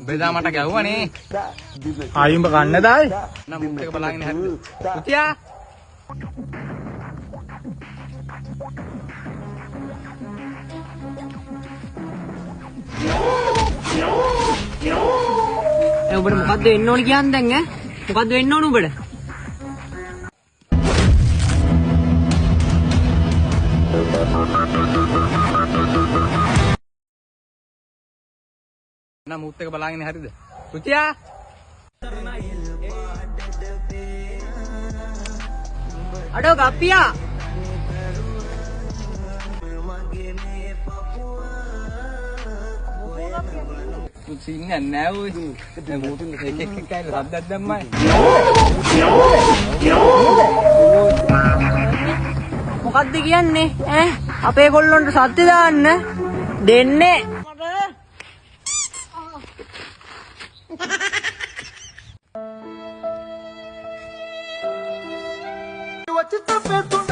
බෙදා මට ගැහුවනේ. ආයෙම කන්න දායි. නම් මුත් එක බලාගෙන හරිද? පුතියා. ඔබට මොකද්ද වෙන්න ඕන කියන්නේ දැන් ඈ? මොකද්ද වෙන්න ඕන ඔබට? නම් මුත් එක බලාගෙන හරිද? පුතියා. අඩෝ ගප්පියා. සිංහ නෑ ඔය. දැන් මුතුන් එක එක කයිල රද්දක් දැම්මයි. මොකද්ද කියන්නේ ඈ? අපේ කොල්ලොන්ට සත්‍ය දාන්න දෙන්නේ. What is the